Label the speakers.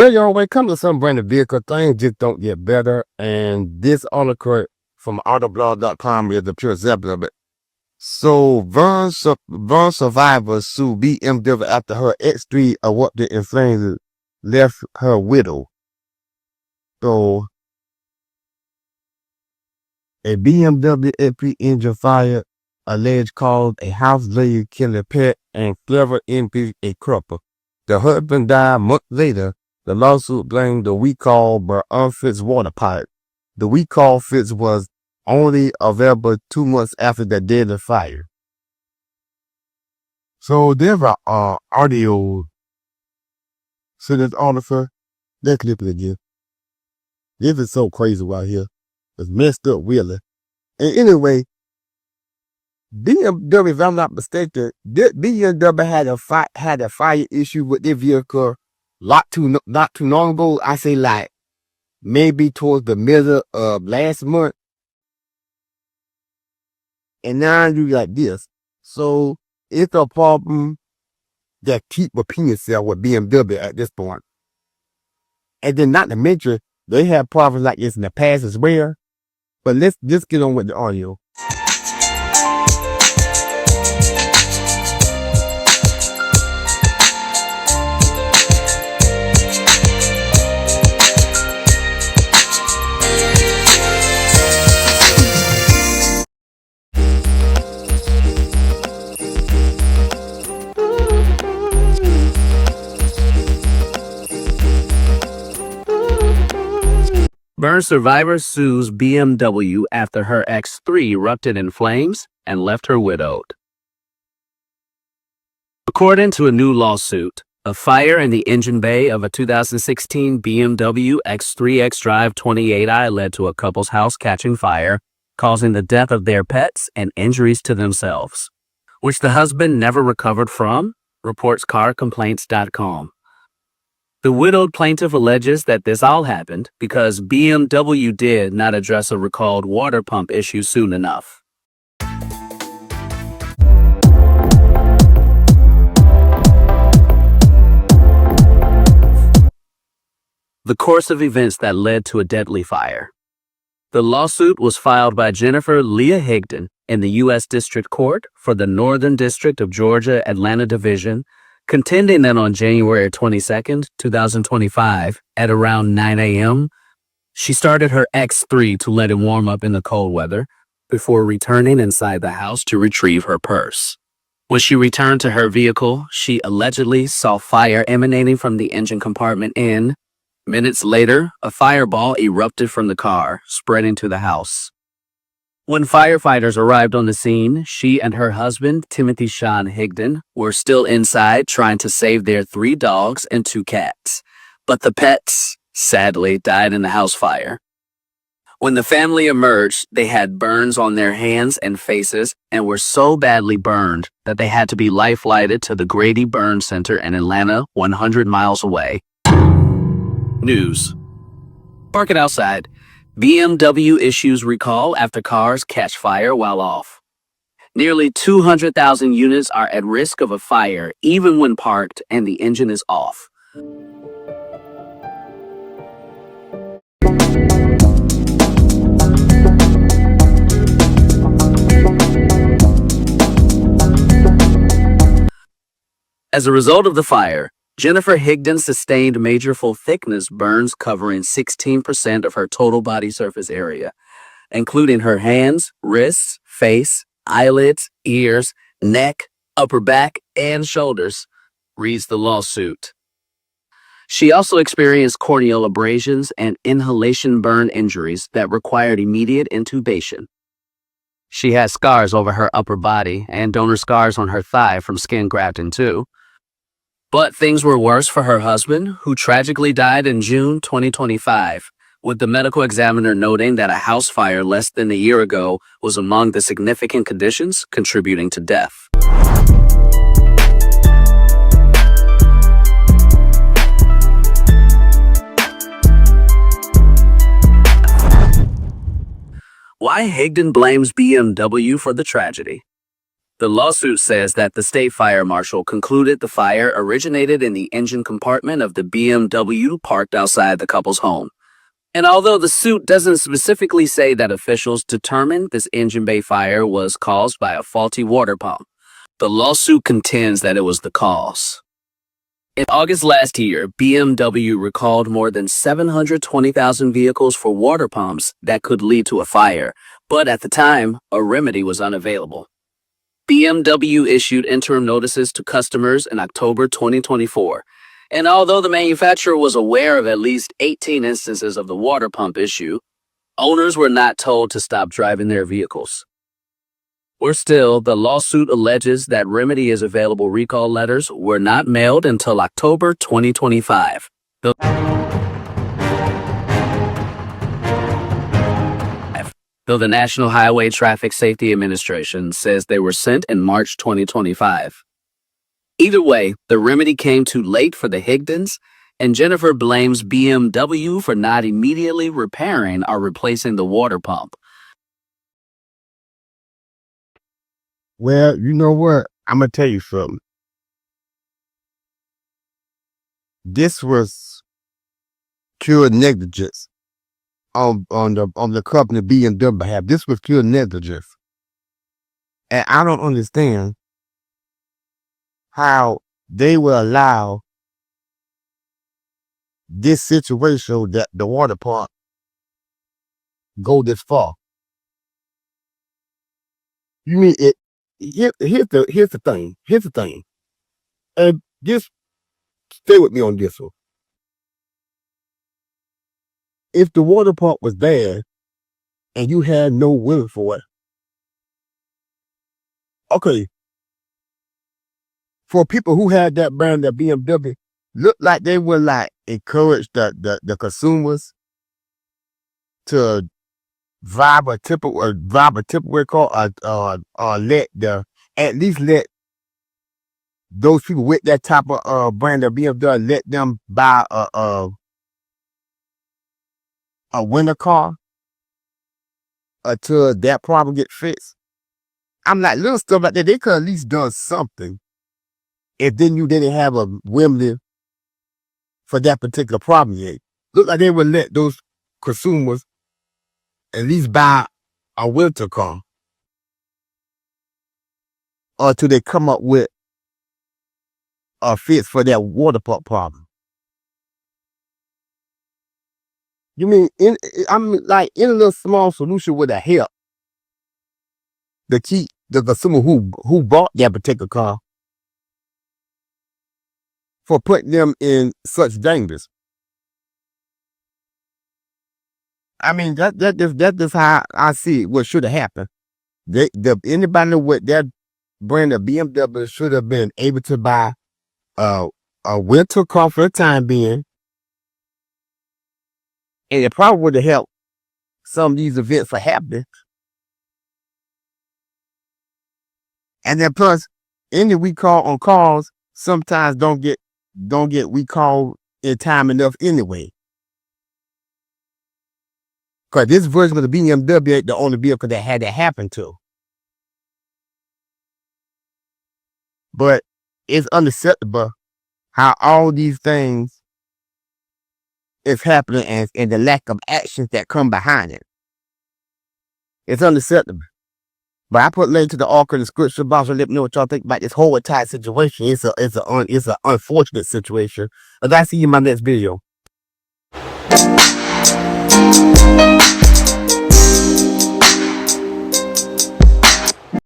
Speaker 1: Well, y'all, when it comes to some brand new vehicle, things just don't get better. And this article from autoblog.com is the pure example of it. So, Vern survivor sued BMW after her X3 erupted in flames and left her widow. So, a BMW X3 engine fire alleged caused a house lady killing pet and clever MP a cripple. The husband died months later. The lawsuit blamed the recall but unfixed water pipe. The recall fix was only available 2 months after the deadly fire. So there's an audio to this article. Let's clip it again. This is so crazy right here. It's messed up, really. And anyway, BMW, if I'm not mistaken, BMW had a fire issue with their vehicle not too long ago. I say like maybe towards the middle of last month. And now I do like this. So it's a problem that keep repeating itself with BMW at this point. And then not to mention, they have problems like this in the past as well. But let's just get on with the audio.
Speaker 2: Burn survivor sues BMW after her X3 erupted in flames and left her widowed. According to a new lawsuit, a fire in the engine bay of a 2016 BMW X3 xDrive 28i led to a couple's house catching fire, causing the death of their pets and injuries to themselves, which the husband never recovered from, reports carcomplaints.com. The widowed plaintiff alleges that this all happened because BMW did not address a recalled water pump issue soon enough. The course of events that led to a deadly fire. The lawsuit was filed by Jennifer Leah Higdon in the U.S. District Court for the Northern District of Georgia Atlanta Division, contending that on January 22, 2025, at around 9 a.m., she started her X3 to let it warm up in the cold weather before returning inside the house to retrieve her purse. When she returned to her vehicle, she allegedly saw fire emanating from the engine compartment and, minutes later, a fireball erupted from the car, spreading to the house. When firefighters arrived on the scene, she and her husband, Timothy Sean Higdon, were still inside trying to save their 3 dogs and 2 cats. But the pets, sadly, died in the house fire. When the family emerged, they had burns on their hands and faces and were so badly burned that they had to be life-flighted to the Grady Burn Center in Atlanta, 100 miles away. News. Park it outside. BMW issues recall after cars catch fire while off. Nearly 200,000 units are at risk of a fire even when parked and the engine is off. As a result of the fire, Jennifer Higdon sustained major full-thickness burns covering 16% of her total body surface area, including her hands, wrists, face, eyelids, ears, neck, upper back, and shoulders, reads the lawsuit. She also experienced corneal abrasions and inhalation burn injuries that required immediate intubation. She has scars over her upper body and donor scars on her thigh from skin grafting too. But things were worse for her husband, who tragically died in June 2025, with the medical examiner noting that a house fire less than a year ago was among the significant conditions contributing to death. Why Higdon blames BMW for the tragedy. The lawsuit says that the state fire marshal concluded the fire originated in the engine compartment of the BMW parked outside the couple's home. And although the suit doesn't specifically say that officials determined this engine bay fire was caused by a faulty water pump, the lawsuit contends that it was the cause. In August last year, BMW recalled more than 720,000 vehicles for water pumps that could lead to a fire, but at the time, a remedy was unavailable. BMW issued interim notices to customers in October 2024, and although the manufacturer was aware of at least 18 instances of the water pump issue, owners were not told to stop driving their vehicles. Worse still, the lawsuit alleges that remedy is available recall letters were not mailed until October 2025. Though the National Highway Traffic Safety Administration says they were sent in March 2025. Either way, the remedy came too late for the Higdons, and Jennifer blames BMW for not immediately repairing or replacing the water pump.
Speaker 1: Well, you know what? I'm gonna tell you something. This was pure negligence on the company BMW behalf. This was pure negligence, and I don't understand how they will allow this situation that the water pump go this far. You mean it? Here's the thing. Here's the thing. And just stay with me on this one. If the water pump was bad and you had no will for it, okay. For people who had that brand, that BMW, looked like they would like encourage the consumers to drive a Tupperware car, at least let those people with that type of brand of BMW, let them buy a winter car until that problem get fixed. I'm like, little stuff like that, they could at least done something. If then you didn't have a remedy for that particular problem yet. Look like they would let those consumers at least buy a winter car until they come up with a fix for that water pump problem. You mean like any little small solution would have helped to keep the consumer who bought that particular car for putting them in such dangers. I mean, that is how I see what should have happened. Anybody with that brand of BMW should have been able to buy a winter car for the time being, and it probably would have helped some of these events from happening. And then plus, any recall on cars sometimes don't get recalled in time enough anyway. Because this version of the BMW ain't the only vehicle that had that happen to. But it's unacceptable how all these things is happening and the lack of actions that come behind it. It's unacceptable. But I put a link to the article in the description box and let me know what y'all think about this whole entire situation. It's an unfortunate situation. I'll see you in my next video.